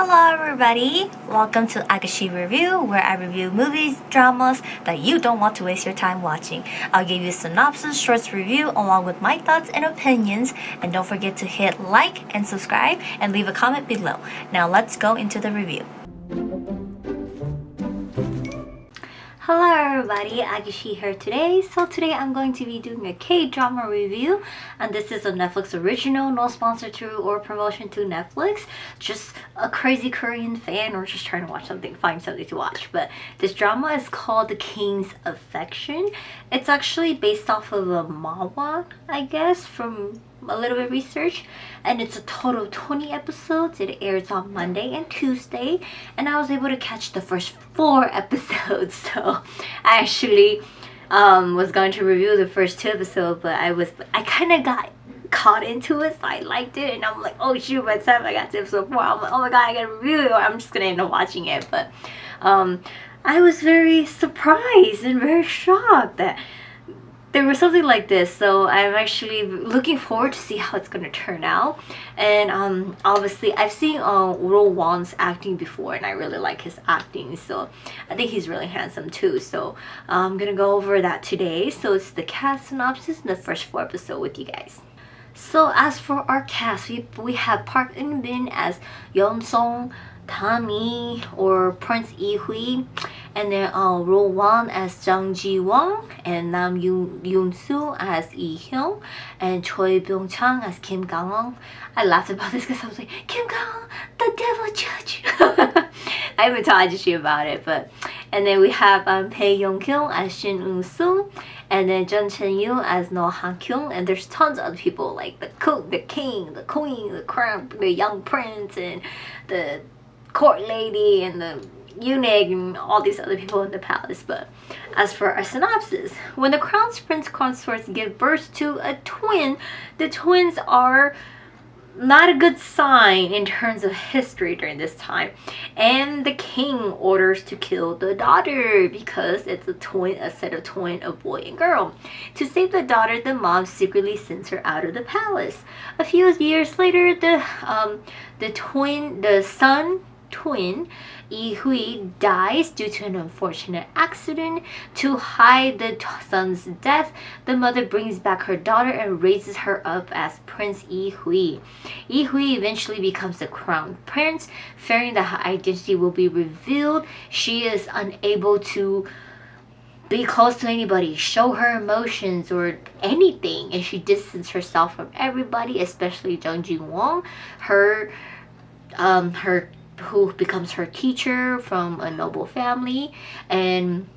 Hello everybody! Welcome to Agashe Review, where I review movies, dramas that you don't want to waste your time watching. I'll give you synopsis, shorts review along with my thoughts and opinions, and don't forget to hit like and subscribe and leave a comment below. Now let's go into the review. Hello everybody, Agashe here today. So today I'm going to be doing a K-drama review, and this is a Netflix original, no sponsor to or promotion to Netflix, just a crazy Korean fan or just trying to watch something, find something to watch. But this drama is called The King's Affection. It's actually based off of a manhwa, I guess, from a little bit of research, and it's a total of 20 episodes. It airs on Monday and Tuesday, and I was able to catch the first 4 episodes. So I actually was going to review the first 2 episodes, but I kind of got caught into it, so I liked it, and I'm like, oh shoot, by the time I got to episode 4, I'm like, oh my god, I gotta review it, or I'm just gonna end up watching it. But I was very surprised and very shocked that there was something like this, so I'm actually looking forward to see how it's gonna turn out. And obviously I've seen Ro Won's acting before, and I really like his acting, so I think he's really handsome too. So I'm gonna go over that today. So it's the cast synopsis in the first 4 episodes with you guys. So as for our cast, we have Park Eun-bin as Yeon Song, Tami or Prince Lee, and then Ro Won as Jang Ji-won, and Nam Yoon-soo as Lee Hyung, and Choi Byung-chang as Kim Gang-won. I laughed about this because I was like, Kim Gang-won, the devil judge. I haven't told Agashe about it, and then we have Bae Yong-kyung as Shin Eun-soo, and then Jun Chen-yu as No Han-kyung, and there's tons of other people like the king, the queen, the crown, the young prince, and the court lady, and the eunuch, and all these other people in the palace. But as for our synopsis, when the crown prince consorts give birth to a twin, the twins are not a good sign in terms of history during this time, and the king orders to kill the daughter because it's a set of twin, a boy and girl. To save the daughter, the mom secretly sends her out of the palace. A few years later, the son twin Yi Hui dies due to an unfortunate accident. To hide the son's death, the mother brings back her daughter and raises her up as Prince Yi Hui. Yi Hui eventually becomes the crown prince. Fearing that her identity will be revealed, she is unable to be close to anybody, show her emotions or anything, and she distances herself from everybody, especially Jung Ji-won, who becomes her teacher from a noble family. And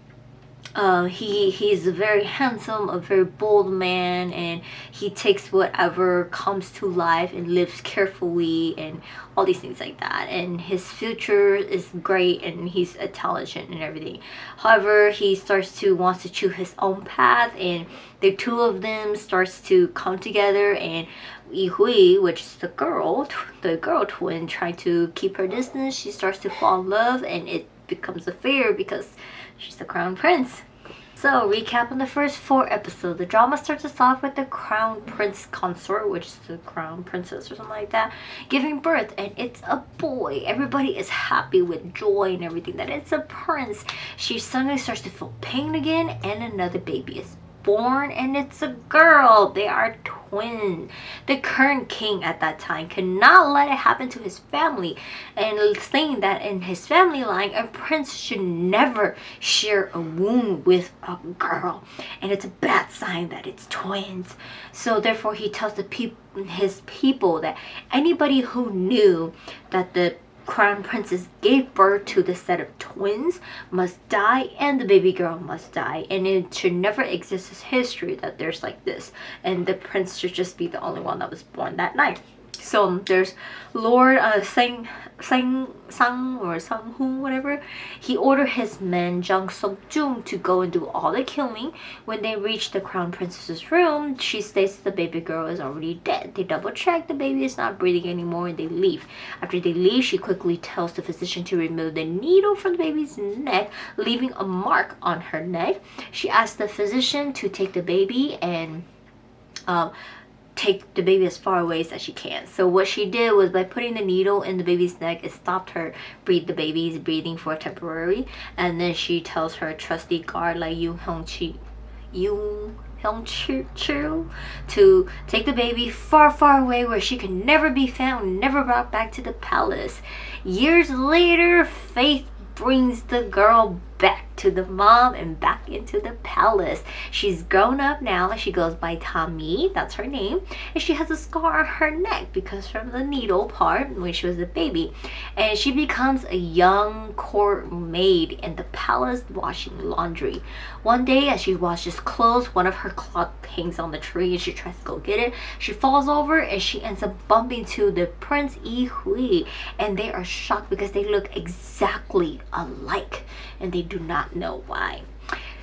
he's a very handsome, a very bold man, and he takes whatever comes to life and lives carefully and all these things like that. And his future is great, and he's intelligent and everything. However, he wants to choose his own path, and the two of them starts to come together, and Yi Hui, which is the girl twin, trying to keep her distance. She starts to fall in love, and it becomes a fear because she's the crown prince. So, recap on the first 4 episodes. The drama starts us off with the crown prince consort, which is the crown princess or something like that, giving birth, and it's a boy. Everybody is happy with joy and everything that it's a prince. She suddenly starts to feel pain again, and another baby is born, and it's a girl. They are twins. The current king at that time cannot let it happen to his family, and saying that in his family line, a prince should never share a womb with a girl, and it's a bad sign that it's twins. So therefore he tells his people that anybody who knew that the crown princess gave birth to the set of twins must die, and the baby girl must die, and it should never exist as history that there's like this, and the prince should just be the only one that was born that night. So there's Lord Sang or Sang-hoo, whatever. He ordered his men Jang Sok-jung to go and do all the killing. When they reach the crown princess's room, she states the baby girl is already dead. They double check, the baby is not breathing anymore, and they leave. After they leave, she quickly tells the physician to remove the needle from the baby's neck, leaving a mark on her neck. She asks the physician to take the baby and take the baby as far away as she can. So what she did was, by putting the needle in the baby's neck, it stopped her the baby's breathing for temporary. And then she tells her trusty guard like Yoon Chu to take the baby far, far away where she could never be found, never brought back to the palace. Years later, Faith brings the girl back to the mom and back into the palace. She's grown up now. She goes by Tommy, that's her name, and she has a scar on her neck because from the needle part when she was a baby. And she becomes a young court maid in the palace washing laundry. One day as she washes clothes, one of her cloth hangs on the tree and she tries to go get it. She falls over and she ends up bumping to the Prince Yi Hui, and they are shocked because they look exactly alike and they do not know why.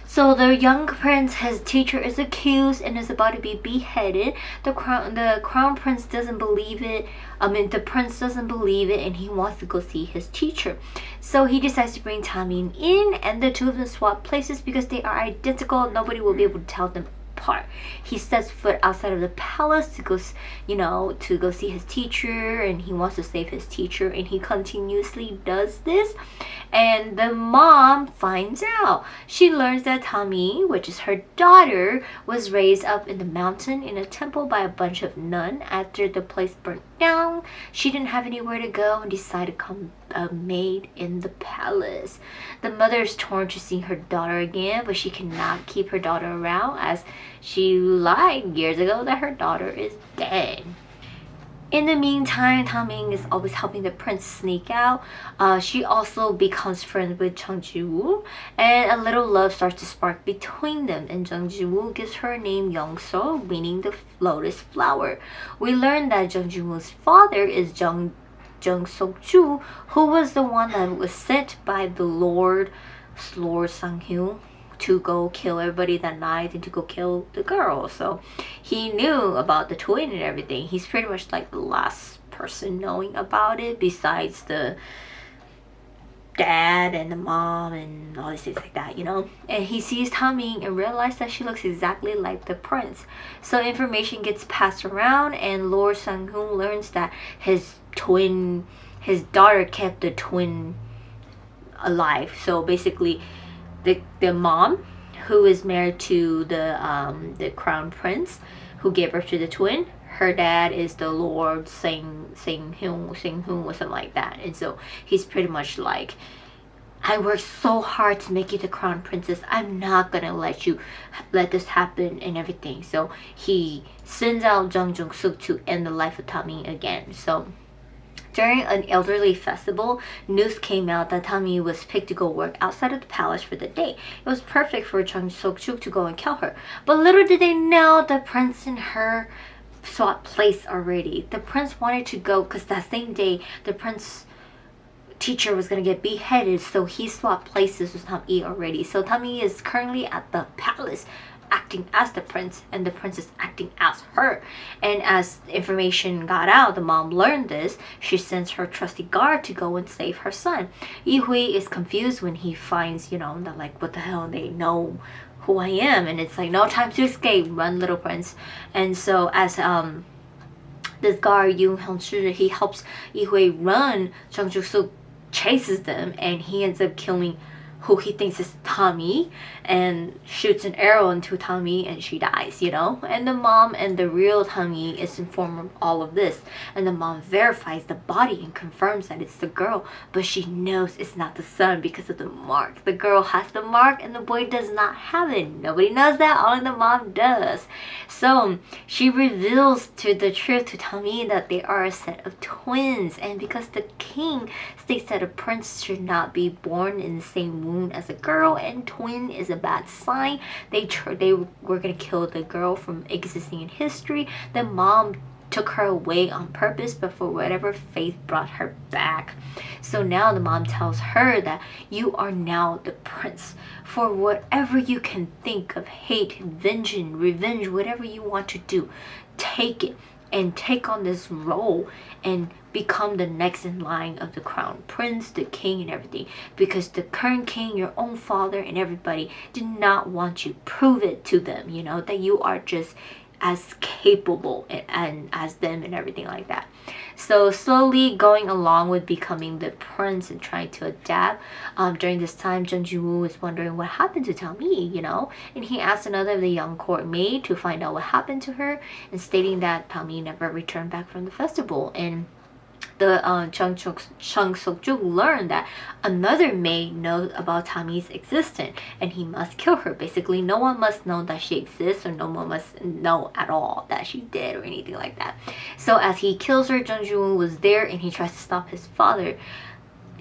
So the young prince, his teacher, is accused and is about to be beheaded. The crown prince doesn't believe it. The prince doesn't believe it, and he wants to go see his teacher. So he decides to bring Tamin in, and the two of them swap places because they are identical. Nobody will be able to tell them apart. He sets foot outside of the palace to go, to go see his teacher, and he wants to save his teacher, and he continuously does this. And the mom finds out. She learns that Tommy, which is her daughter, was raised up in the mountain in a temple by a bunch of nuns. After the place burnt down, she didn't have anywhere to go and decided to become a maid in the palace. The mother is torn to see her daughter again, but she cannot keep her daughter around as she lied years ago that her daughter is dead. In the meantime, Taming is always helping the prince sneak out. She also becomes friends with Jung Ji-woo, and a little love starts to spark between them. And Jung Ji-woo gives her name Young-so, meaning the lotus flower. We learn that Jung Ji-woo's father is Jung Sok-ju, who was the one that was sent by the Lord Sang-hyun to go kill everybody that night and to go kill the girl. So he knew about the twin and everything. He's pretty much like the last person knowing about it besides the dad and the mom and all these things like that, And he sees Taming and realizes that she looks exactly like the prince. So information gets passed around, and Lord Sang-hoon learns that his daughter kept the twin alive. So basically the mom, who is married to the crown prince who gave birth to the twin, her dad is the Lord Sang-hoon or something like that. And so he's pretty much like, I worked so hard to make you the crown princess. I'm not gonna let this happen and everything. So he sends out Jung Jung-suk to end the life of Tommy again. So during an elderly festival, news came out that Tommy was picked to go work outside of the palace for the day. It was perfect for Jung Sok-chuk to go and kill her. But little did they know the prince and her swapped place already. The prince wanted to go because that same day the prince teacher was going to get beheaded, so he swapped places with Tommy already. So Tommy is currently at the palace acting as the prince, and the prince is acting as her. And as information got out, the mom learned this. She sends her trusty guard to go and save her son. Yi Hui is confused when he finds, that like, what the hell, they know who I am, and it's like, no time to escape, run little prince. And so as this guard Yoon Hyun-soo, he helps Yi Hui run, Jung Ju-suk chases them, and he ends up killing who he thinks is Tommy and shoots an arrow into Tommy, and she dies, And the mom and the real Tommy is informed of all of this, and the mom verifies the body and confirms that it's the girl, but she knows it's not the son because of the mark. The girl has the mark and the boy does not have it. Nobody knows that, only the mom does. So she reveals the truth to Tommy that they are a set of twins, and because the king states that a prince should not be born in the same womb as a girl, and twin is a bad sign, they were gonna kill the girl from existing in history. The mom took her away on purpose, but for whatever, Faith brought her back. So now the mom tells her that you are now the prince. For whatever you can think of hate, vengeance, revenge, whatever you want to do, take it and take on this role and become the next in line of the crown prince, the king, and everything. Because the current king, your own father, and everybody did not want you. Prove it to them, that you are just as capable and as them and everything like that. So slowly going along with becoming the prince and trying to adapt. During this time, Jung Ji-woo is wondering what happened to Tami, you know, and he asked another of the young court maid to find out what happened to her, and stating that Tami never returned back from the festival. And the Chung Sok-juk learned that another maid knows about Tami's existence and he must kill her. Basically, no one must know that she exists, or no one must know at all that she's dead or anything like that. So as he kills her, Jung Ji-woo was there and he tries to stop his father.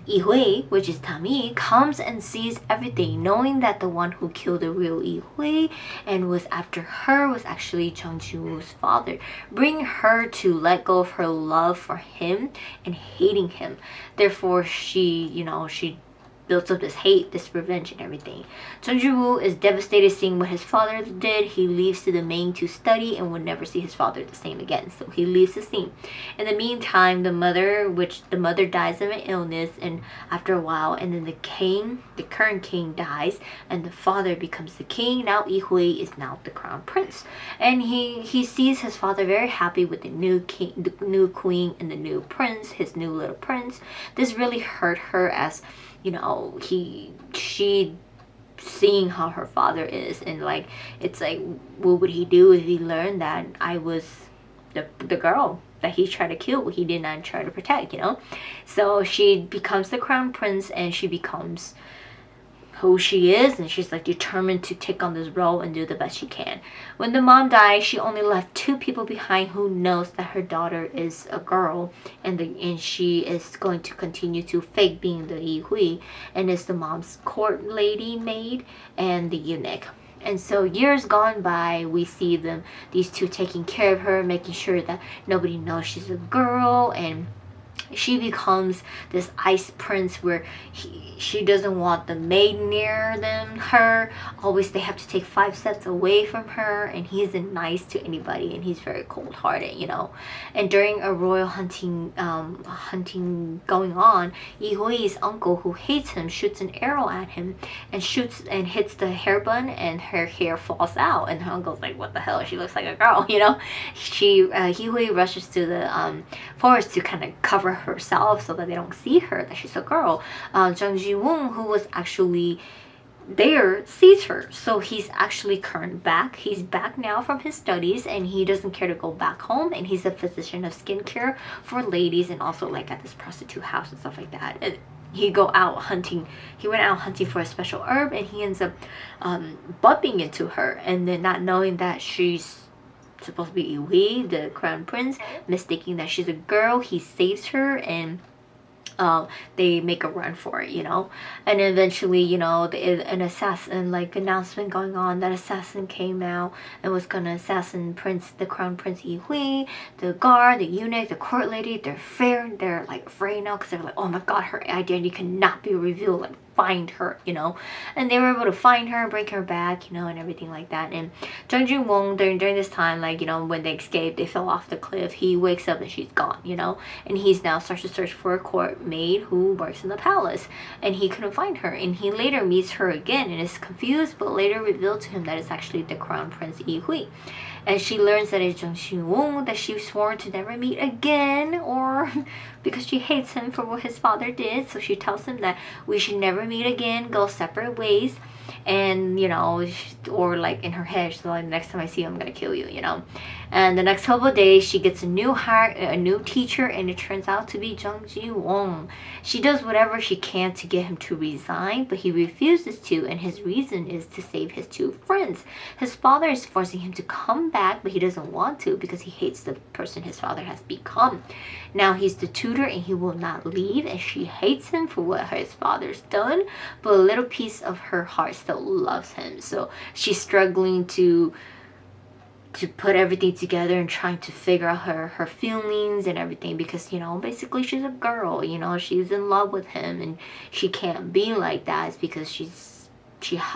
Yi-hui, which is Tami, comes and sees everything, knowing that the one who killed the real Yi-hui and was after her was actually Jung Ji-woo's father, bringing her to let go of her love for him and hating him. Therefore, she builds up this hate, this revenge and everything. Jung Ji-woo is devastated seeing what his father did. He leaves to the main to study and would never see his father the same again. So he leaves the scene. In the meantime, the mother dies of an illness, and after a while, and then the current king dies, and the father becomes the king. Now Yi-hui is now the crown prince. And he sees his father very happy with the new king, the new queen, and the new prince, his new little prince. This really hurt her, as you know, she seeing how her father is, and like, it's like, what would he do if he learned that I was the girl that he tried to kill, he did not try to protect, you know? So she becomes the crown prince, and she becomes who she is, and she's like determined to take on this role and do the best she can. When the mom dies, she only left 2 people behind who knows that her daughter is a girl, and she is going to continue to fake being the Yi-hui, and it's the mom's court lady maid and the eunuch. And so years gone by, we see these 2 taking care of her, making sure that nobody knows she's a girl, and she becomes this ice prince where she doesn't want the maid near her. Always they have to take 5 steps away from her, and he isn't nice to anybody, and he's very cold-hearted, you know. And during a royal hunting going on, Yi-hui's uncle, who hates him, shoots an arrow at him and hits the hair bun, and her hair falls out, and her uncle's like, what the hell, she looks like a girl, you know. Yi-hui rushes to the forest to kind of cover herself so that they don't see her, that she's a girl. Jung Ji-woon, who was actually there, sees her, so he's actually he's back now from his studies, and he doesn't care to go back home, and he's a physician of skincare for ladies, and also like at this prostitute house and stuff like that. And he went out hunting for a special herb, and he ends up bumping into her, and then not knowing that she's supposed to be Yi-hui, the crown prince, mistaking that she's a girl, he saves her, and they make a run for it, you know. And eventually, you know, an assassin, like, announcement going on that assassin came out and was gonna assassin the crown prince Yi-hui. The guard, the eunuch, the court lady, they're like afraid now, because they're like, oh my god, her identity cannot be revealed, like, find her, you know. And they were able to find her, bring her back, you know, and everything like that. And Jung Ji-woon, during this time, like, you know, when they escaped, they fell off the cliff, he wakes up and she's gone, you know. And he's now starts to search for a court maid who works in the palace, and he couldn't find her. And he later meets her again and is confused, but later revealed to him that it's actually the crown prince Yi-hui. And she learns that it's Jung Ji-woon that she sworn to never meet again, or because she hates him for what his father did. So she tells him that we should never meet again, go separate ways. And, you know, or like in her head, she's like, next time I see you, I'm gonna kill you, you know. And the next couple of days, she gets a new teacher, and it turns out to be Jung Ji-woon. She does whatever she can to get him to resign, but he refuses to, and his reason is to save his 2 friends. His father is forcing him to come back, but he doesn't want to because he hates the person his father has become. Now he's the tutor, and he will not leave, and she hates him for what his father's done, but a little piece of her heart still loves him. So she's struggling to put everything together and trying to figure out her feelings and everything, because, you know, basically she's a girl, you know, she's in love with him, and she can't be like that. It's because she's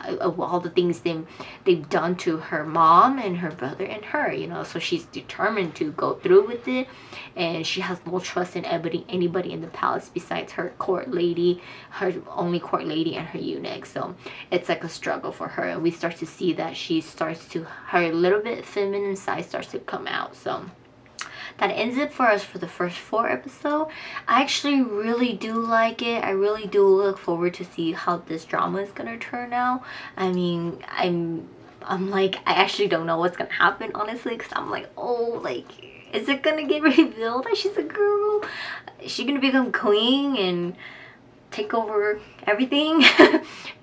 of all the things they've done to her mom and her brother and her, you know. So she's determined to go through with it, and she has no trust in anybody in the palace besides her court lady, her only court lady, and her eunuch. So it's like a struggle for her, and we start to see that her little bit feminine side starts to come out. So that ends it for us for the first 4 episodes. I actually really do like it. I really do look forward to see how this drama is gonna turn out. I mean, I'm like, I actually don't know what's gonna happen, honestly, because I'm like, oh, like, is it gonna get revealed that she's a girl? Is she gonna become queen and take over everything?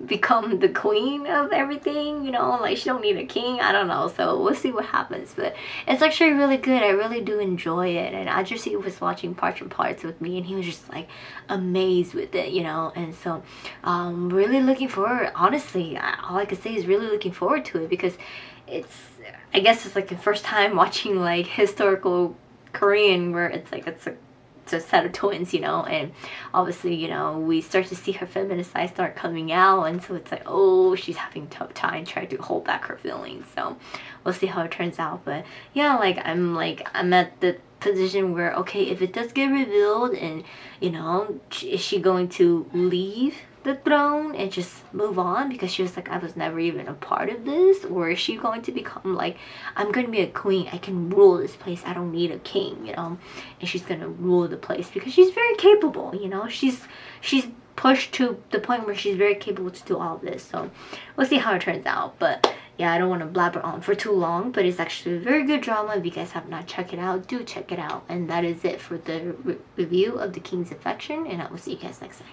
Become the queen of everything, you know? Like, she don't need a king. I don't know. So we'll see what happens. But it's actually really good. I really do enjoy it. And Agashe was watching parts and parts with me, and he was just like amazed with it, you know? And so really looking forward. Honestly, all I could say is really looking forward to it, because I guess it's like the first time watching like historical Korean where it's a set of twins, you know. And obviously, you know, we start to see her feminist side start coming out, and so it's like, oh, she's having a tough time trying to hold back her feelings. So we'll see how it turns out. But yeah, I'm at the position where, okay, if it does get revealed, and you know, is she going to leave the throne and just move on because she was like, I was never even a part of this? Or is she going to become like, I'm going to be a queen, I can rule this place, I don't need a king, you know? And she's going to rule the place because she's very capable, you know? She's pushed to the point where she's very capable to do all of this. So we'll see how it turns out. But yeah, I don't want to blabber on for too long, but it's actually a very good drama. If you guys have not checked it out, do check it out. And that is it for the review of The King's Affection, and I will see you guys next time.